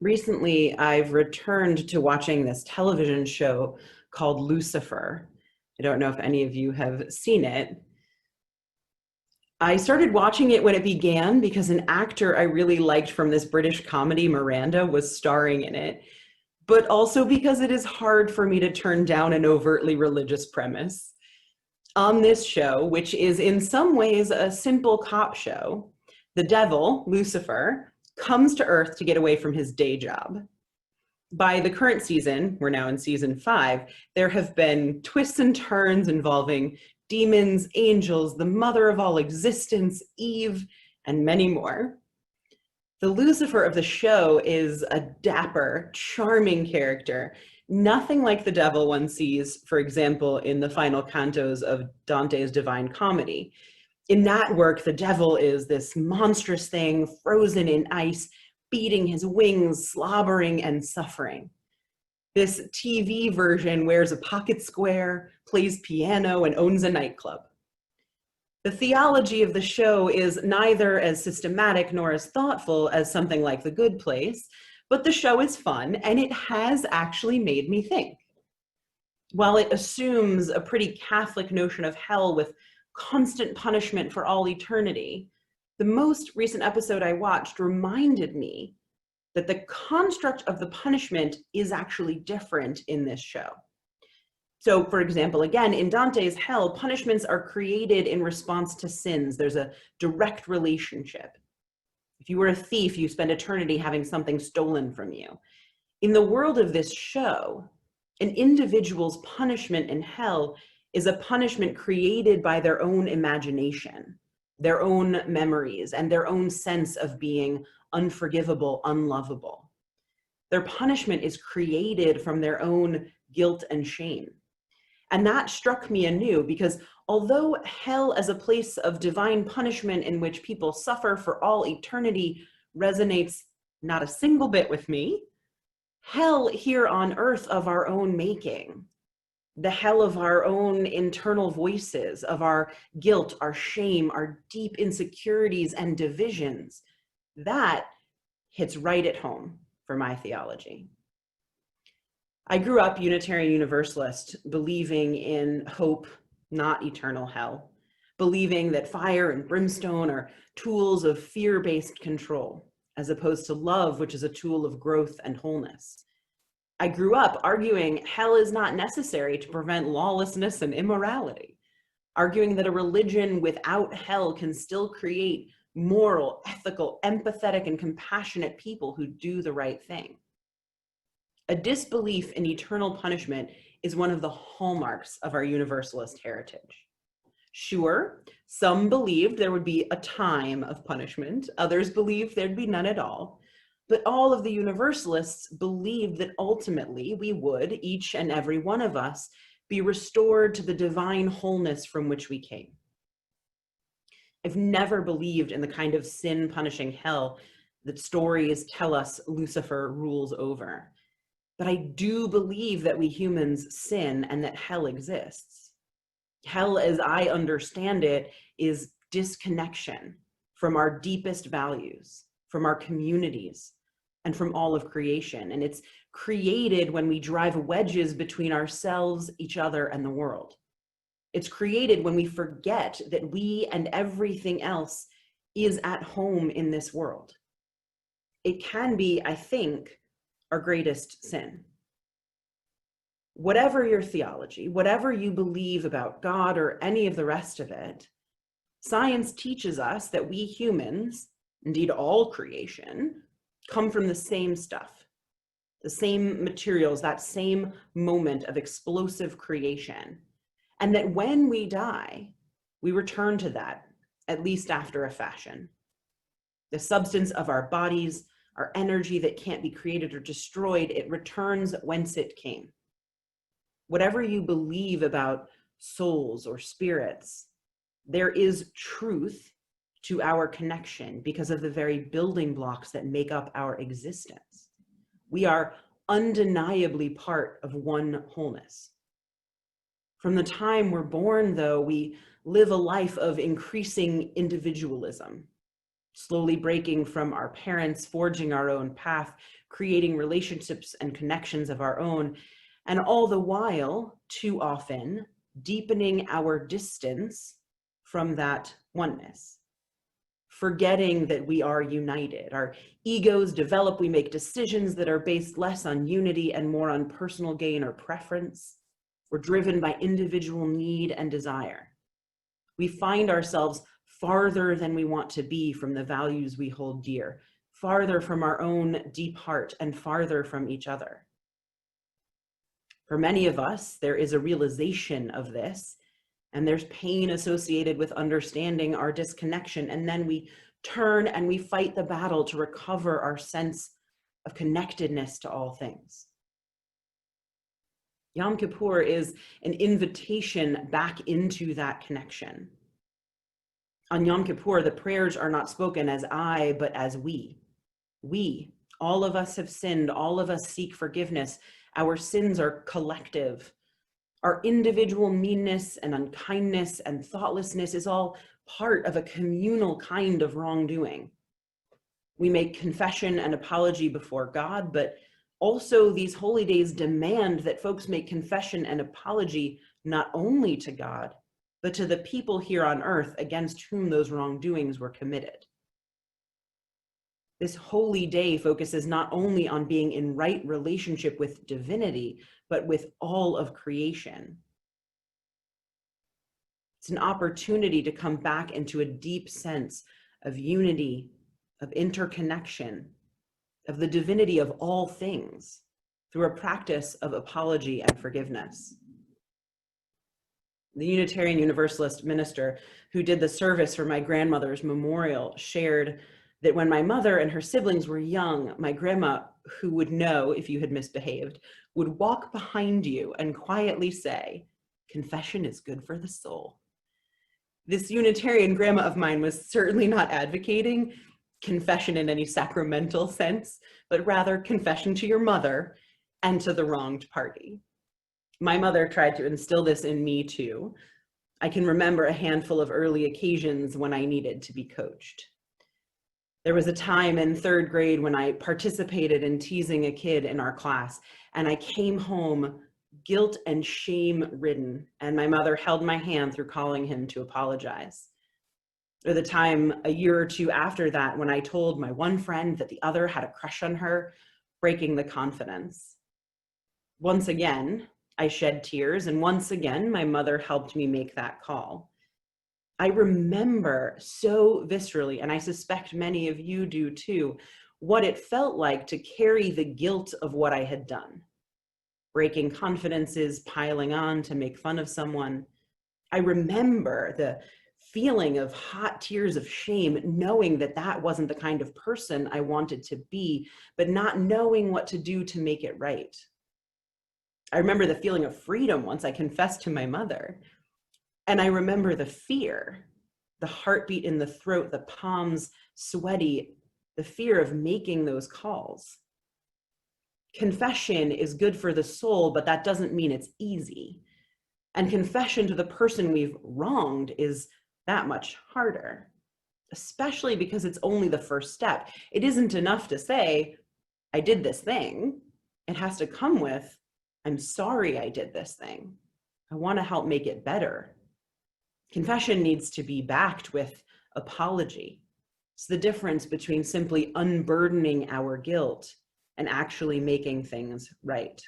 Recently, I've returned to watching this television show called Lucifer. I don't know if any of you have seen it. I started watching it when it began because an actor I really liked from this British comedy, Miranda, was starring in it, but also because it is hard for me to turn down an overtly religious premise. On this show, which is in some ways a simple cop show, the devil, Lucifer, comes to Earth to get away from his day job. By the current season, we're now in season 5, there have been twists and turns involving demons, angels, the mother of all existence, Eve, and many more. The Lucifer of the show is a dapper, charming character, nothing like the devil one sees, for example, in the final cantos of Dante's Divine Comedy. In that work, the devil is this monstrous thing frozen in ice, beating his wings, slobbering and suffering. This TV version wears a pocket square, plays piano, and owns a nightclub. The theology of the show is neither as systematic nor as thoughtful as something like The Good Place, but the show is fun, and it has actually made me think. While it assumes a pretty Catholic notion of hell with constant punishment for all eternity, the most recent episode I watched reminded me that the construct of the punishment is actually different in this show. So, for example, again, in Dante's hell, punishments are created in response to sins. There's a direct relationship. If you were a thief, you spend eternity having something stolen from you. In the world of this show, an individual's punishment in hell is a punishment created by their own imagination, their own memories, and their own sense of being unforgivable, unlovable. Their punishment is created from their own guilt and shame. And that struck me anew because although hell as a place of divine punishment in which people suffer for all eternity resonates not a single bit with me, hell here on earth of our own making, the hell of our own internal voices, of our guilt, our shame, our deep insecurities and divisions, that hits right at home for my theology. I grew up Unitarian Universalist, believing in hope, not eternal hell, believing that fire and brimstone are tools of fear-based control, as opposed to love, which is a tool of growth and wholeness. I grew up arguing hell is not necessary to prevent lawlessness and immorality, arguing that a religion without hell can still create moral, ethical, empathetic, and compassionate people who do the right thing. A disbelief in eternal punishment is one of the hallmarks of our Universalist heritage. Sure, some believed there would be a time of punishment, others believed there'd be none at all, but all of the Universalists believed that ultimately we would, each and every one of us, be restored to the divine wholeness from which we came. I've never believed in the kind of sin-punishing hell that stories tell us Lucifer rules over. But I do believe that we humans sin and that hell exists. Hell, as I understand it, is disconnection from our deepest values, from our communities, and from all of creation. And it's created when we drive wedges between ourselves, each other, and the world. It's created when we forget that we and everything else is at home in this world. It can be, I think, our greatest sin. Whatever your theology, whatever you believe about God or any of the rest of it, science teaches us that we humans, indeed all creation, come from the same stuff, the same materials, that same moment of explosive creation. And that when we die, we return to that, at least after a fashion. The substance of our bodies, our energy that can't be created or destroyed, it returns whence it came. Whatever you believe about souls or spirits, there is truth to our connection because of the very building blocks that make up our existence. We are undeniably part of one wholeness. From the time we're born, though, we live a life of increasing individualism. slowly breaking from our parents, forging our own path, creating relationships and connections of our own, and all the while, too often, deepening our distance from that oneness, forgetting that we are united. Our egos develop, we make decisions that are based less on unity and more on personal gain or preference. We're driven by individual need and desire. We find ourselves farther than we want to be from the values we hold dear, farther from our own deep heart, and farther from each other. For many of us, there is a realization of this, and there's pain associated with understanding our disconnection, and then we turn and we fight the battle to recover our sense of connectedness to all things. Yom Kippur is an invitation back into that connection. On Yom Kippur, the prayers are not spoken as I, but as we. We, all of us have sinned, all of us seek forgiveness. Our sins are collective. Our individual meanness and unkindness and thoughtlessness is all part of a communal kind of wrongdoing. We make confession and apology before God, but also these holy days demand that folks make confession and apology not only to God, but to the people here on earth against whom those wrongdoings were committed. This holy day focuses not only on being in right relationship with divinity, but with all of creation. It's an opportunity to come back into a deep sense of unity, of interconnection, of the divinity of all things through a practice of apology and forgiveness. The Unitarian Universalist minister who did the service for my grandmother's memorial shared that when my mother and her siblings were young, my grandma, who would know if you had misbehaved, would walk behind you and quietly say, "Confession is good for the soul." This Unitarian grandma of mine was certainly not advocating confession in any sacramental sense, but rather confession to your mother and to the wronged party. My mother tried to instill this in me too. I can remember a handful of early occasions when I needed to be coached. There was a time in 3rd grade when I participated in teasing a kid in our class, and I came home guilt and shame ridden, and my mother held my hand through calling him to apologize. Or the time a year or two after that when I told my one friend that the other had a crush on her, breaking the confidence. Once again, I shed tears, and once again, my mother helped me make that call. I remember so viscerally, and I suspect many of you do too, what it felt like to carry the guilt of what I had done. Breaking confidences, piling on to make fun of someone. I remember the feeling of hot tears of shame, knowing that that wasn't the kind of person I wanted to be, but not knowing what to do to make it right. I remember the feeling of freedom once I confessed to my mother. And I remember the fear, the heartbeat in the throat, the palms sweaty, the fear of making those calls. Confession is good for the soul, but that doesn't mean it's easy. And confession to the person we've wronged is that much harder, especially because it's only the first step. It isn't enough to say, I did this thing. It has to come with, I'm sorry I did this thing. I want to help make it better. Confession needs to be backed with apology. It's the difference between simply unburdening our guilt and actually making things right.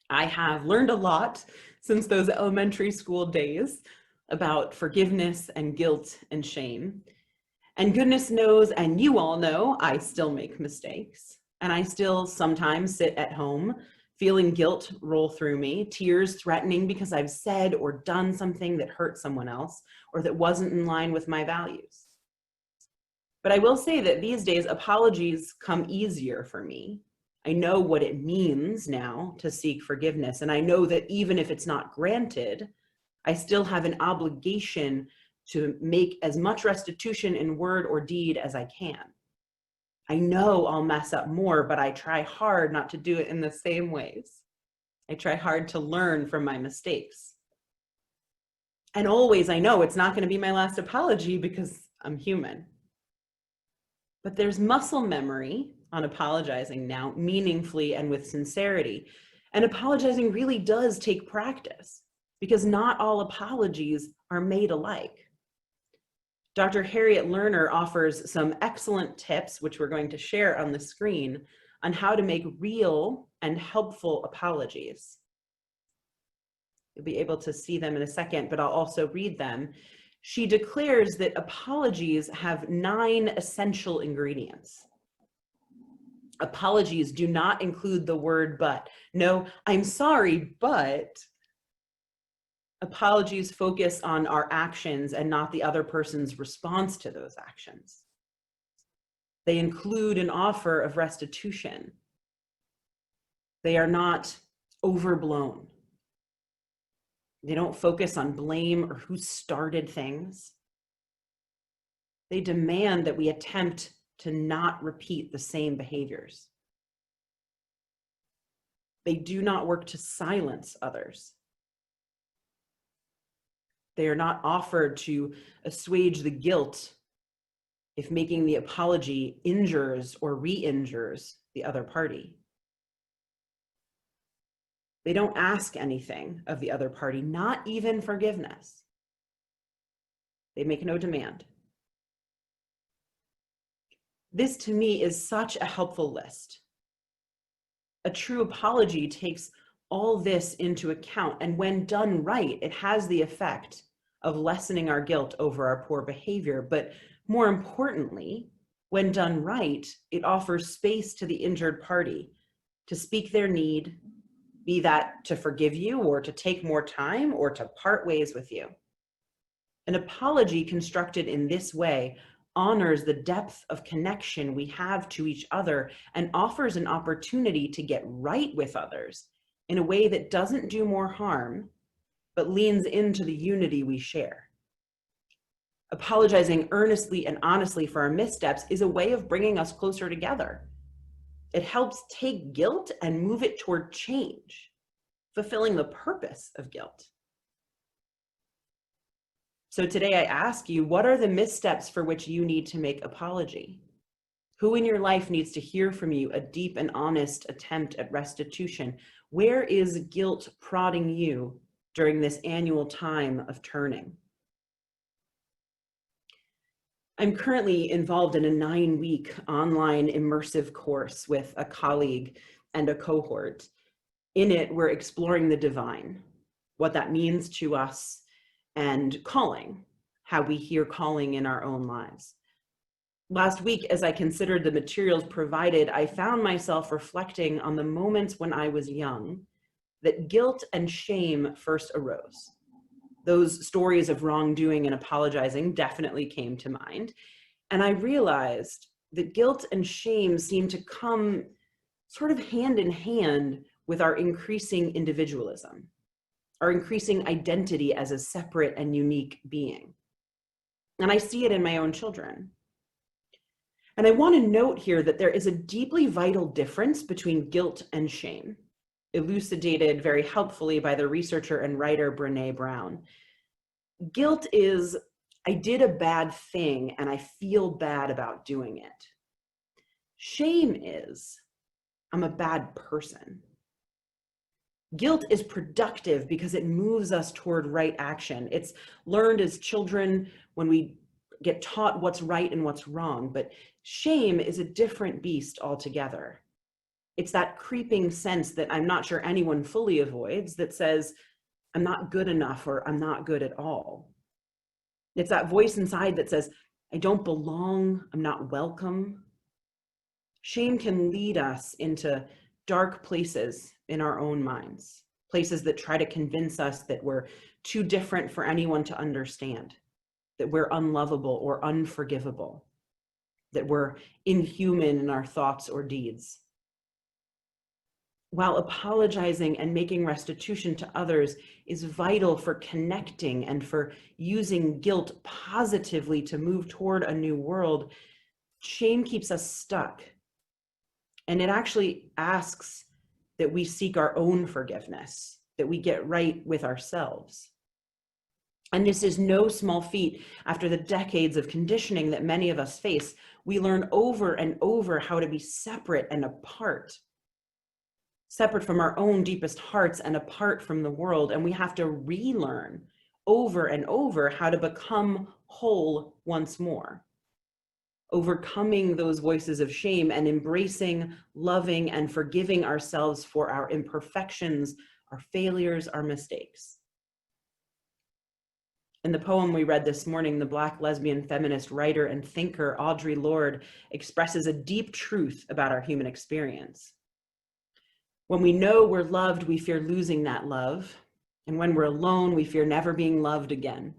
I have learned a lot since those elementary school days about forgiveness and guilt and shame. And goodness knows, and you all know, I still make mistakes. And I still sometimes sit at home feeling guilt roll through me, tears threatening because I've said or done something that hurt someone else or that wasn't in line with my values. But I will say that these days, apologies come easier for me. I know what it means now to seek forgiveness. And I know that even if it's not granted, I still have an obligation to make as much restitution in word or deed as I can. I know I'll mess up more, but I try hard not to do it in the same ways. I try hard to learn from my mistakes. And always I know it's not going to be my last apology because I'm human. But there's muscle memory on apologizing now, meaningfully and with sincerity. And apologizing really does take practice, because not all apologies are made alike. Dr. Harriet Lerner offers some excellent tips, which we're going to share on the screen, on how to make real and helpful apologies. You'll be able to see them in a second, but I'll also read them. She declares that apologies have 9 essential ingredients. Apologies do not include the word but. No, I'm sorry, but. Apologies focus on our actions and not the other person's response to those actions. They include an offer of restitution. They are not overblown. They don't focus on blame or who started things. They demand that we attempt to not repeat the same behaviors. They do not work to silence others. They are not offered to assuage the guilt if making the apology injures or re-injures the other party. They don't ask anything of the other party, not even forgiveness. They make no demand. This to me is such a helpful list. A true apology takes all this into account, and when done right, it has the effect of lessening our guilt over our poor behavior. But more importantly, when done right, it offers space to the injured party to speak their need, be that to forgive you or to take more time or to part ways with you. An apology constructed in this way honors the depth of connection we have to each other and offers an opportunity to get right with others in a way that doesn't do more harm, but leans into the unity we share. Apologizing earnestly and honestly for our missteps is a way of bringing us closer together. It helps take guilt and move it toward change, fulfilling the purpose of guilt. So today I ask you, what are the missteps for which you need to make apology? Who in your life needs to hear from you a deep and honest attempt at restitution? Where is guilt prodding you during this annual time of turning? I'm currently involved in a 9-week online immersive course with a colleague and a cohort. In it, we're exploring the divine, what that means to us, and calling, how we hear calling in our own lives. Last week, as I considered the materials provided, I found myself reflecting on the moments when I was young that guilt and shame first arose. Those stories of wrongdoing and apologizing definitely came to mind. And I realized that guilt and shame seem to come sort of hand in hand with our increasing individualism, our increasing identity as a separate and unique being. And I see it in my own children. And I want to note here that there is a deeply vital difference between guilt and shame, elucidated very helpfully by the researcher and writer Brené Brown. Guilt is, I did a bad thing and I feel bad about doing it. Shame is, I'm a bad person. Guilt is productive because it moves us toward right action. It's learned as children when we get taught what's right and what's wrong, but shame is a different beast altogether. It's that creeping sense that I'm not sure anyone fully avoids that says, I'm not good enough or I'm not good at all. It's that voice inside that says, I don't belong, I'm not welcome. Shame can lead us into dark places in our own minds, places that try to convince us that we're too different for anyone to understand, that we're unlovable or unforgivable, that we're inhuman in our thoughts or deeds. While apologizing and making restitution to others is vital for connecting and for using guilt positively to move toward a new world, shame keeps us stuck. And it actually asks that we seek our own forgiveness, that we get right with ourselves. And this is no small feat. After the decades of conditioning that many of us face, we learn over and over how to be separate and apart, separate from our own deepest hearts and apart from the world. And we have to relearn over and over how to become whole once more, overcoming those voices of shame and embracing, loving, and forgiving ourselves for our imperfections, our failures, our mistakes. In the poem we read this morning, the Black lesbian feminist writer and thinker Audre Lorde expresses a deep truth about our human experience. When we know we're loved, we fear losing that love. And when we're alone, we fear never being loved again.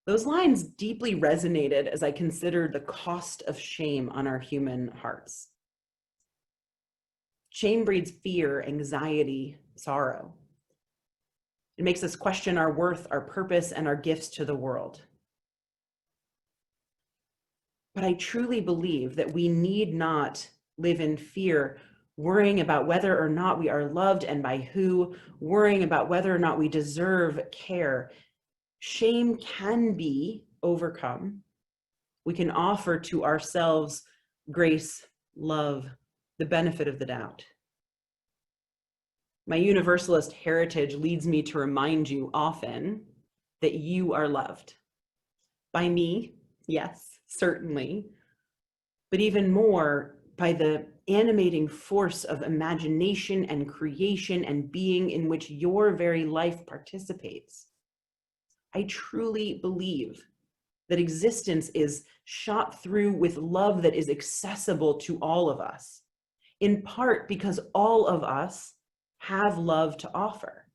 Those lines deeply resonated as I considered the cost of shame on our human hearts. Shame breeds fear, anxiety, sorrow. It makes us question our worth, our purpose, and our gifts to the world. But I truly believe that we need not live in fear, worrying about whether or not we are loved and by who, worrying about whether or not we deserve care. Shame can be overcome. We can offer to ourselves grace, love, the benefit of the doubt. My universalist heritage leads me to remind you often that you are loved. By me, yes, certainly, but even more by the animating force of imagination and creation and being in which your very life participates. I truly believe that existence is shot through with love that is accessible to all of us, in part because all of us have love to offer.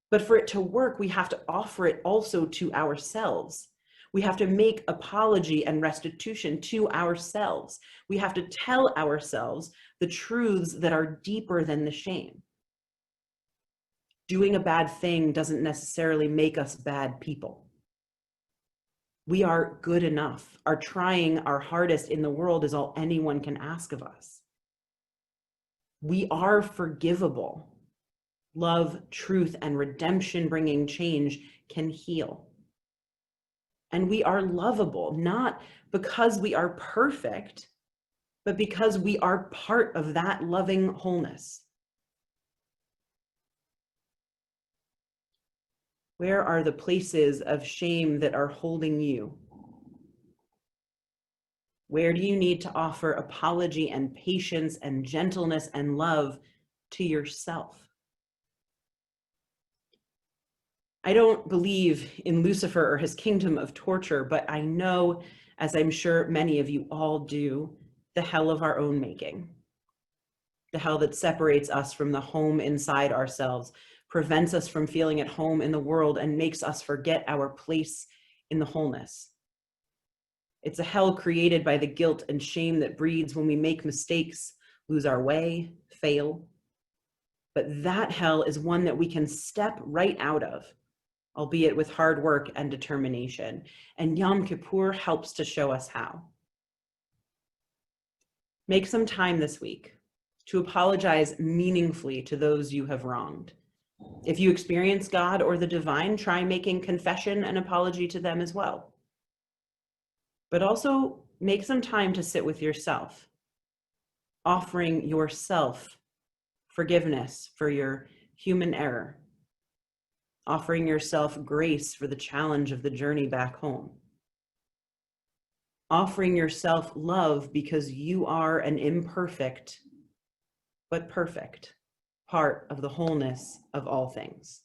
But for it to work, we have to offer it also to ourselves. We have to make apology and restitution to ourselves. We have to tell ourselves the truths that are deeper than the shame. Doing a bad thing doesn't necessarily make us bad people. We are good enough. Our trying our hardest in the world is all anyone can ask of us. We are forgivable. Love, truth, and redemption bringing change can heal. And we are lovable, not because we are perfect, but because we are part of that loving wholeness. Where are the places of shame that are holding you? Where do you need to offer apology and patience and gentleness and love to yourself? I don't believe in Lucifer or his kingdom of torture, but I know, as I'm sure many of you all do, the hell of our own making. The hell that separates us from the home inside ourselves, prevents us from feeling at home in the world, and makes us forget our place in the wholeness. It's a hell created by the guilt and shame that breeds when we make mistakes, lose our way, fail. But that hell is one that we can step right out of, albeit with hard work and determination. And Yom Kippur helps to show us how. Make some time this week to apologize meaningfully to those you have wronged. If you experience God or the divine, try making confession and apology to them as well. But also make some time to sit with yourself, offering yourself forgiveness for your human error, offering yourself grace for the challenge of the journey back home, offering yourself love because you are an imperfect but perfect part of the wholeness of all things.